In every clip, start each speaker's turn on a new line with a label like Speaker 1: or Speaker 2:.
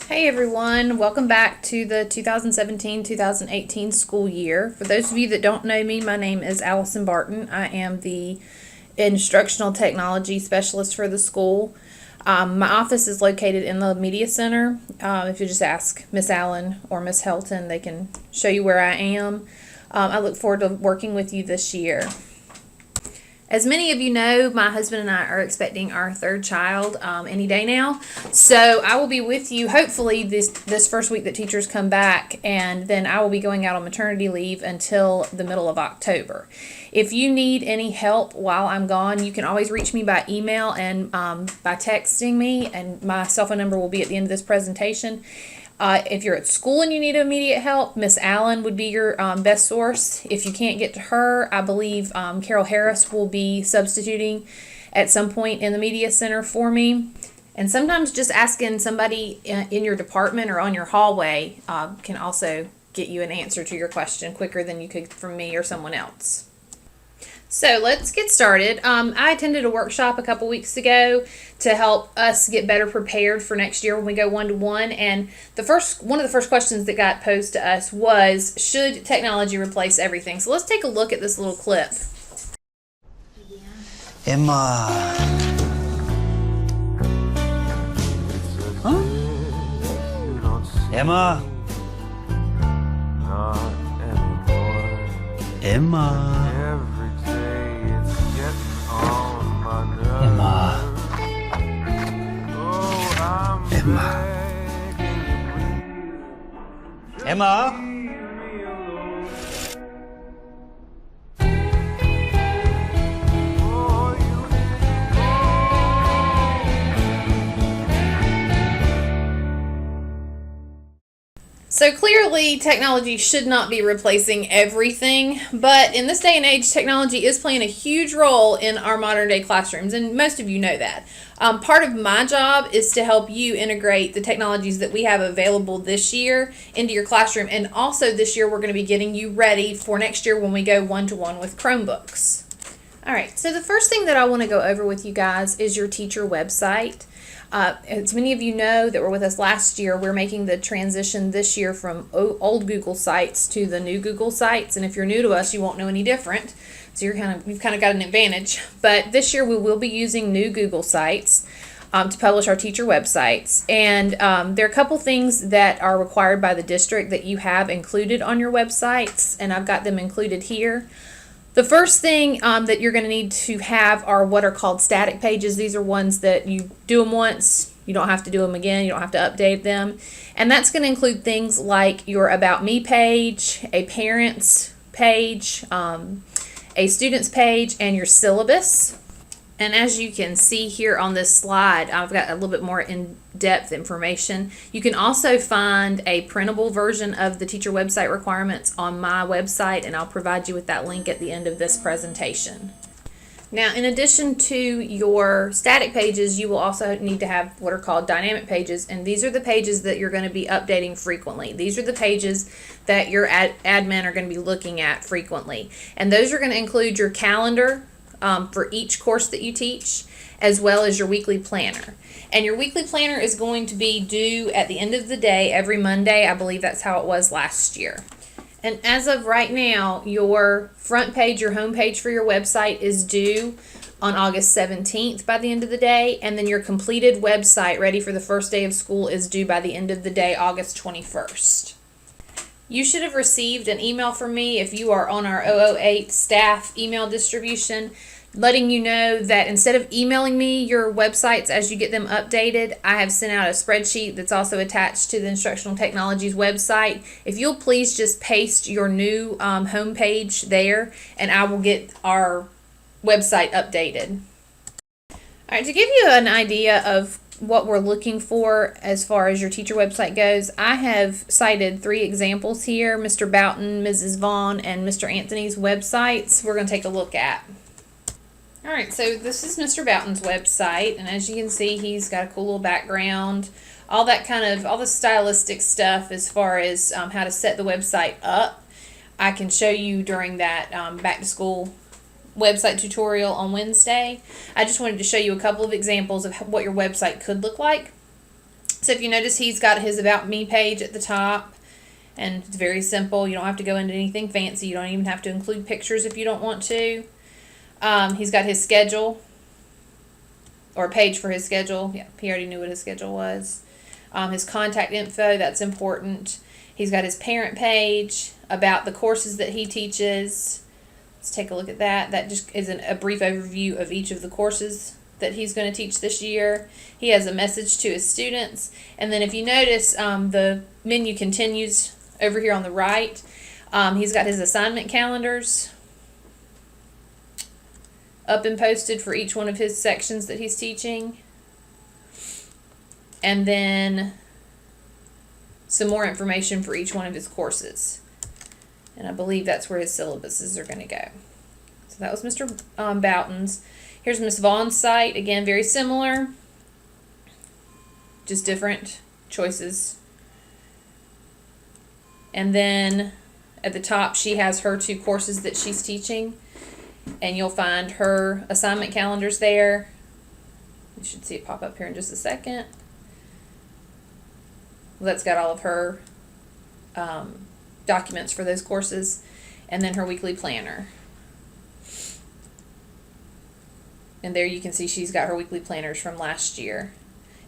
Speaker 1: Hey everyone, welcome back to the 2017-2018 school year. For those of you that don't know me, my name is Allison Barton. I am the Instructional Technology Specialist for the school. My office is located in the Media Center. If you just ask Miss Allen or Miss Helton, they can show you where I am. I look forward to working with you this year. As many of you know, my husband and I are expecting our third child any day now. So I will be with you hopefully this first week that teachers come back, and then I will be going out on maternity leave until the middle of October. If you need any help while I'm gone, you can always reach me by email and by texting me, and my cell phone number will be at the end of this presentation. If you're at school and you need immediate help, Miss Allen would be your best source. If you can't get to her, I believe Carol Harris will be substituting at some point in the media center for me. And sometimes just asking somebody in your department or on your hallway can also get you an answer to your question quicker than you could from me or someone else. So let's get started. I attended a workshop a couple weeks ago to help us get better prepared for next year when we go one-to-one. And one of the first questions that got posed to us was, should technology replace everything? So let's take a look at this little clip.
Speaker 2: Emma. Huh? Emma. Emma. Emma. Emma. Emma.
Speaker 1: So clearly, technology should not be replacing everything, but in this day and age, technology is playing a huge role in our modern day classrooms, and most of you know that. Part of my job is to help you integrate the technologies that we have available this year into your classroom, and also this year we're going to be getting you ready for next year when we go one-to-one with Chromebooks. All right, so the first thing that I want to go over with you guys is your teacher website. As many of you know that were with us last year, we're making the transition this year from old Google Sites to the new Google Sites. And if you're new to us, you won't know any different. So you've kind of got an advantage. But this year we will be using new Google Sites to publish our teacher websites. And there are a couple things that are required by the district that you have included on your websites, and I've got them included here. The first thing that you're going to need to have are what are called static pages. These are ones that you do them once, you don't have to do them again, you don't have to update them. And that's going to include things like your About Me page, a parent's page, a student's page, and your syllabus. And as you can see here on this slide, I've got a little bit more in-depth information. You can also find a printable version of the teacher website requirements on my website, and I'll provide you with that link at the end of this presentation. Now, in addition to your static pages, you will also need to have what are called dynamic pages, and these are the pages that you're going to be updating frequently. These are the pages that your admin are going to be looking at frequently, and those are going to include your calendar, for each course that you teach, as well as your weekly planner. And your weekly planner is going to be due at the end of the day every Monday. I believe that's how it was last year. And as of right now, your front page, your home page for your website is due on August 17th by the end of the day. And then your completed website ready for the first day of school is due by the end of the day, August 21st. You should have received an email from me if you are on our 008 staff email distribution, letting you know that instead of emailing me your websites as you get them updated, I have sent out a spreadsheet that's also attached to the Instructional Technologies website. If you'll please just paste your new homepage there, and I will get our website updated. All right, to give you an idea of what we're looking for as far as your teacher website goes, I have cited 3 examples here, Mr. Boughton, Mrs. Vaughn, and Mr. Anthony's websites we're going to take a look at. All right, so this is Mr. Boughton's website, and as you can see, he's got a cool little background, all the stylistic stuff as far as how to set the website up. I can show you during that back to school website tutorial on Wednesday. I just wanted to show you a couple of examples of what your website could look like. So if you notice, he's got his About Me page at the top, and it's very simple. You don't have to go into anything fancy. You don't even have to include pictures if you don't want to. He's got his schedule, or a page for his schedule. Yeah, he already knew what his schedule was. His contact info, that's important. He's got his parent page about the courses that he teaches. Let's take a look at that. That just is a brief overview of each of the courses that he's going to teach this year. He has a message to his students. And then if you notice, the menu continues over here on the right. He's got his assignment calendars up and posted for each one of his sections that he's teaching. And then some more information for each one of his courses. And I believe that's where his syllabuses are going to go. So that was Mr. Boughton's. Here's Miss Vaughn's site. Again, very similar, just different choices. And then at the top, she has her 2 courses that she's teaching. And you'll find her assignment calendars there. You should see it pop up here in just a second. That's got all of her documents for those courses, and then her weekly planner. And there you can see she's got her weekly planners from last year.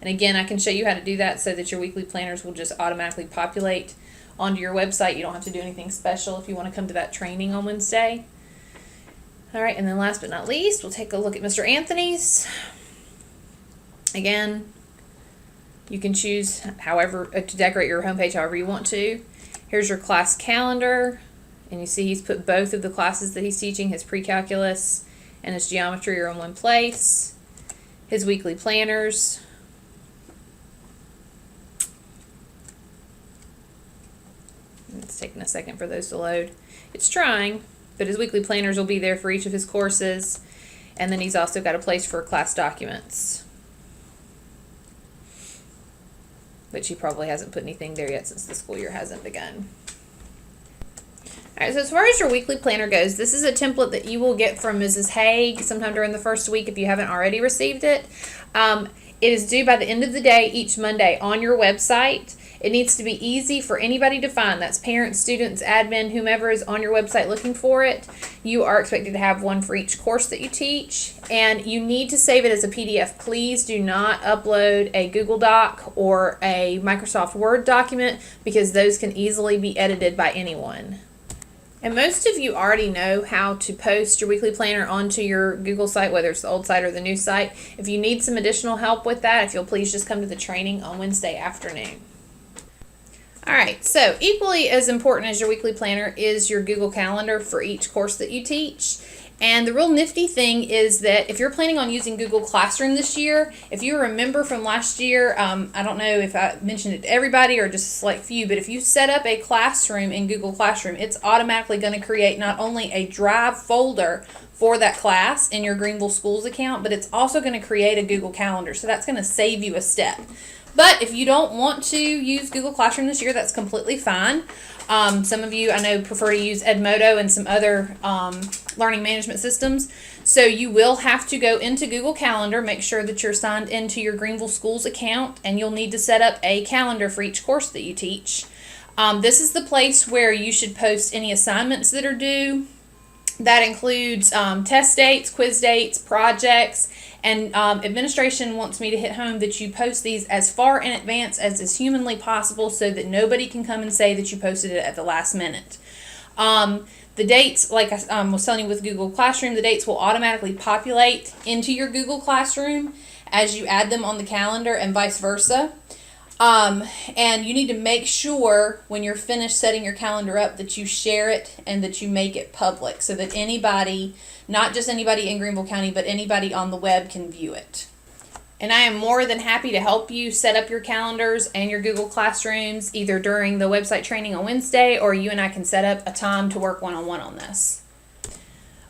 Speaker 1: And again, I can show you how to do that so that your weekly planners will just automatically populate onto your website. You don't have to do anything special if you want to come to that training on Wednesday. All right, and then last but not least, we'll take a look at Mr. Anthony's. Again, you can choose however to decorate your homepage however you want to. Here's your class calendar, and you see he's put both of the classes that he's teaching, his pre-calculus and his geometry, are in one place. His weekly planners. It's taking a second for those to load. It's trying, but his weekly planners will be there for each of his courses. And then he's also got a place for class documents, which he probably hasn't put anything there yet since the school year hasn't begun. All right, so as far as your weekly planner goes, this is a template that you will get from Mrs. Haig sometime during the first week if you haven't already received it. It is due by the end of the day each Monday on your website. It needs to be easy for anybody to find. That's parents, students, admin, whomever is on your website looking for it. You are expected to have one for each course that you teach, and you need to save it as a PDF. Please do not upload a Google Doc or a Microsoft Word document, because those can easily be edited by anyone. And most of you already know how to post your weekly planner onto your Google site, whether it's the old site or the new site. If you need some additional help with that, if you'll please just come to the training on Wednesday afternoon. All right, so equally as important as your weekly planner is your Google Calendar for each course that you teach. And the real nifty thing is that if you're planning on using Google Classroom this year, if you remember from last year, I don't know if I mentioned it to everybody or just a select few, but if you set up a classroom in Google Classroom, it's automatically going to create not only a Drive folder for that class in your Greenville Schools account, but it's also going to create a Google Calendar. So that's going to save you a step. But if you don't want to use Google Classroom this year, that's completely fine. Some of you, I know, prefer to use Edmodo and some other learning management systems. So you will have to go into Google Calendar, make sure that you're signed into your Greenville Schools account, and you'll need to set up a calendar for each course that you teach. This is the place where you should post any assignments that are due. That includes test dates, quiz dates, projects, and administration wants me to hit home that you post these as far in advance as is humanly possible so that nobody can come and say that you posted it at the last minute. The dates, like I was telling you with Google Classroom, the dates will automatically populate into your Google Classroom as you add them on the calendar and vice versa. And you need to make sure when you're finished setting your calendar up that you share it and that you make it public so that anybody, not just anybody in Greenville County, but anybody on the web can view it. And I am more than happy to help you set up your calendars and your Google Classrooms either during the website training on Wednesday, or you and I can set up a time to work one-on-one on this.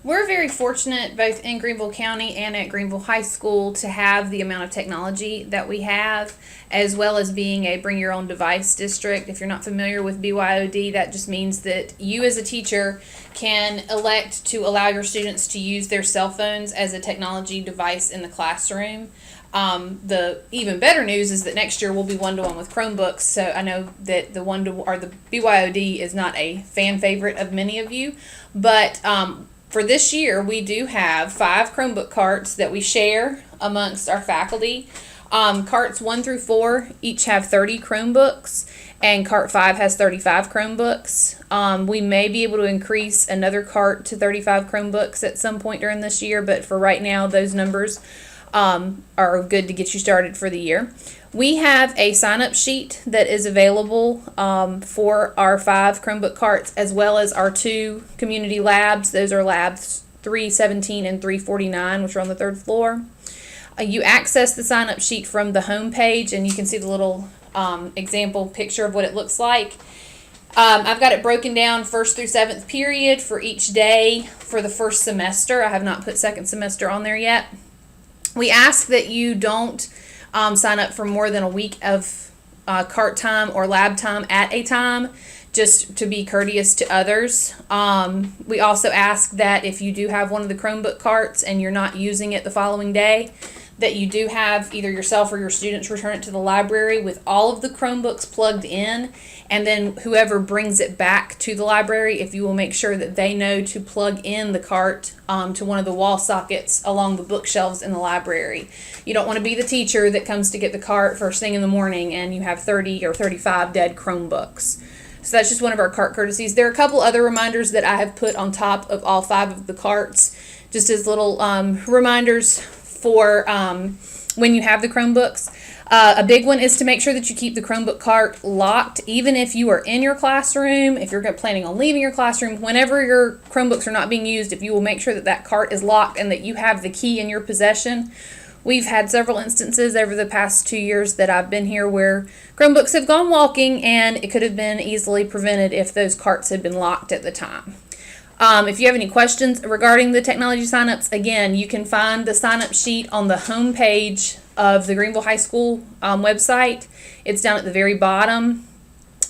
Speaker 1: We're very fortunate both in Greenville County and at Greenville High School to have the amount of technology that we have, as well as being a bring your own device district. If you're not familiar with BYOD, that just means that you as a teacher can elect to allow your students to use their cell phones as a technology device in the classroom. The even better news is that next year we'll be 1-to-1 with Chromebooks. So I know that the BYOD is not a fan favorite of many of you, but for this year we do have 5 Chromebook carts that we share amongst our faculty. Carts 1 through 4 each have 30 Chromebooks, and cart 5 has 35 Chromebooks. We may be able to increase another cart to 35 Chromebooks at some point during this year, but for right now, those numbers are good to get you started for the year. We have a sign-up sheet that is available for our 5 Chromebook carts, as well as our 2 community labs. Those are labs 317 and 349, which are on the 3rd floor. You access the sign-up sheet from the home page, and you can see the little example picture of what it looks like. I've got it broken down 1st through 7th period for each day for the 1st semester. I have not put 2nd semester on there yet. We ask that you don't sign up for more than a week of cart time or lab time at a time, just to be courteous to others. We also ask that if you do have one of the Chromebook carts and you're not using it the following day, that you do have either yourself or your students return it to the library with all of the Chromebooks plugged in, and then whoever brings it back to the library, if you will make sure that they know to plug in the cart to one of the wall sockets along the bookshelves in the library. You don't want to be the teacher that comes to get the cart first thing in the morning and you have 30 or 35 dead Chromebooks. So that's just one of our cart courtesies. There are a couple other reminders that I have put on top of all 5 of the carts, just as little reminders for when you have the Chromebooks. A big one is to make sure that you keep the Chromebook cart locked, even if you are in your classroom, if you're planning on leaving your classroom, whenever your Chromebooks are not being used, if you will make sure that that cart is locked and that you have the key in your possession. We've had several instances over the past 2 years that I've been here where Chromebooks have gone walking, and it could have been easily prevented if those carts had been locked at the time. If you have any questions regarding the technology signups, again, you can find the signup sheet on the home page of the Greenville High School website. It's down at the very bottom,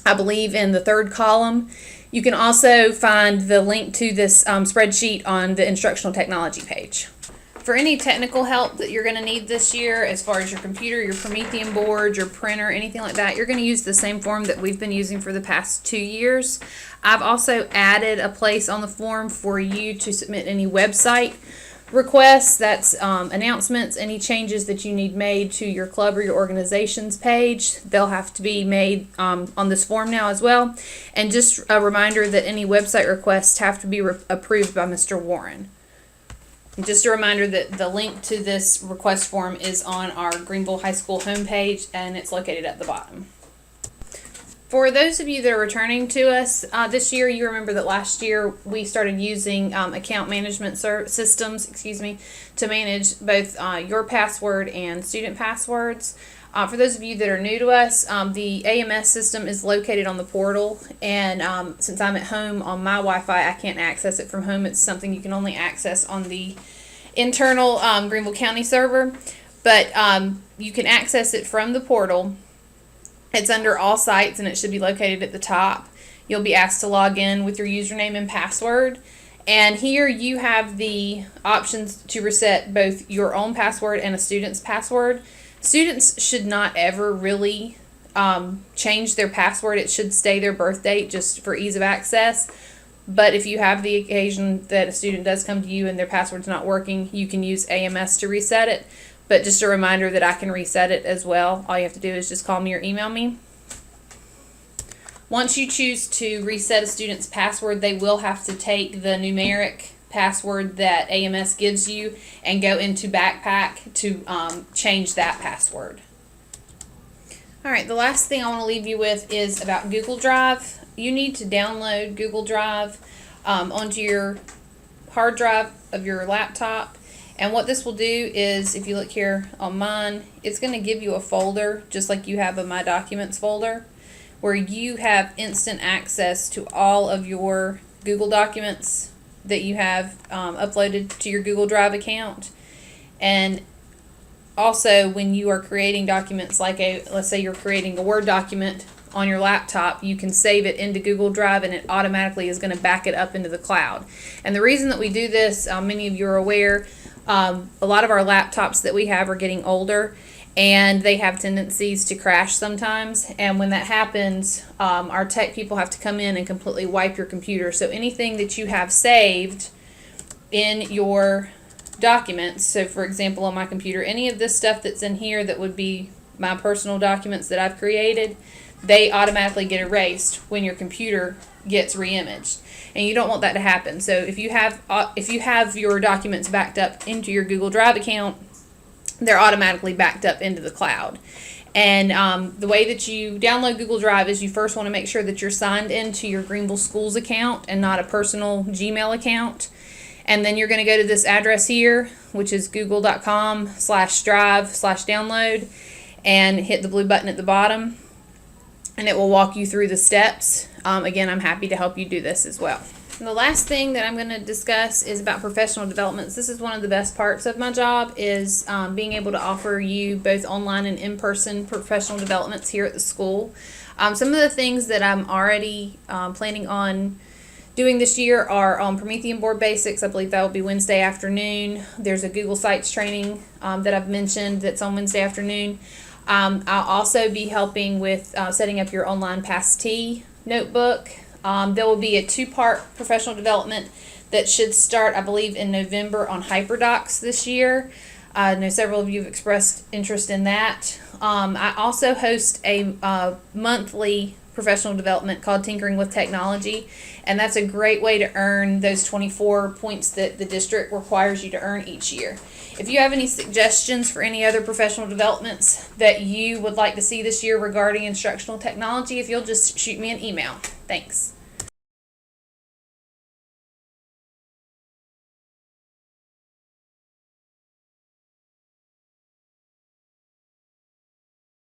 Speaker 1: I believe in the 3rd column. You can also find the link to this spreadsheet on the instructional technology page. For any technical help that you're going to need this year, as far as your computer, your Promethean board, your printer, anything like that, you're going to use the same form that we've been using for the past 2 years. I've also added a place on the form for you to submit any website requests. That's announcements, any changes that you need made to your club or your organization's page. They'll have to be made on this form now as well. And just a reminder that any website requests have to be approved by Mr. Warren. Just a reminder that the link to this request form is on our Greenville High School homepage, and it's located at the bottom. For those of you that are returning to us this year, you remember that last year we started using account management systems, to manage both your password and student passwords. For those of you that are new to us, the AMS system is located on the portal, and since I'm at home on my Wi-Fi, I can't access it from home. It's something you can only access on the internal Greenville County server, but you can access it from the portal. It's under all sites, and it should be located at the top. You'll be asked to log in with your username and password, and here you have the options to reset both your own password and a student's password. Students should not ever really change their password. It should stay their birth date just for ease of access. But if you have the occasion that a student does come to you and their password's not working, you can use AMS to reset it. But just a reminder that I can reset it as well. All you have to do is just call me or email me. Once you choose to reset a student's password, they will have to take the numeric password that AMS gives you and go into Backpack to change that password. Alright, the last thing I want to leave you with is about Google Drive. You need to download Google Drive onto your hard drive of your laptop. And what this will do is, if you look here on mine, it's going to give you a folder, just like you have a My Documents folder, where you have instant access to all of your Google documents that you have uploaded to your Google Drive account. And also, when you are creating documents, like let's say you're creating a Word document on your laptop, you can save it into Google Drive, and it automatically is going to back it up into the cloud. And the reason that we do this, many of you are aware, A lot of our laptops that we have are getting older, and they have tendencies to crash sometimes. And when that happens, our tech people have to come in and completely wipe your computer. So anything that you have saved in your documents, so for example on my computer, any of this stuff that's in here that would be my personal documents that I've created, they automatically get erased when your computer gets re-imaged, and you don't want that to happen. So if you have your documents backed up into your Google Drive account, they're automatically backed up into the cloud. And the way that you download Google Drive is you first want to make sure that you're signed into your Greenville Schools account and not a personal Gmail account. And then you're going to go to this address here, which is google.com/drive/download, and hit the blue button at the bottom, and it will walk you through the steps. Again, I'm happy to help you do this as well. And the last thing that I'm going to discuss is about professional developments. This is one of the best parts of my job, is being able to offer you both online and in-person professional developments here at the school. Some of the things that I'm already planning on doing this year are on Promethean Board Basics. I believe that will be Wednesday afternoon. There's a Google Sites training that I've mentioned that's on Wednesday afternoon. I'll also be helping with setting up your online PAS-T notebook. There will be a 2-part professional development that should start, I believe, in November on HyperDocs this year. I know several of you have expressed interest in that. I also host a monthly professional development called Tinkering with Technology, and that's a great way to earn those 24 points that the district requires you to earn each year. If you have any suggestions for any other professional developments that you would like to see this year regarding instructional technology, if you'll just shoot me an email. Thanks.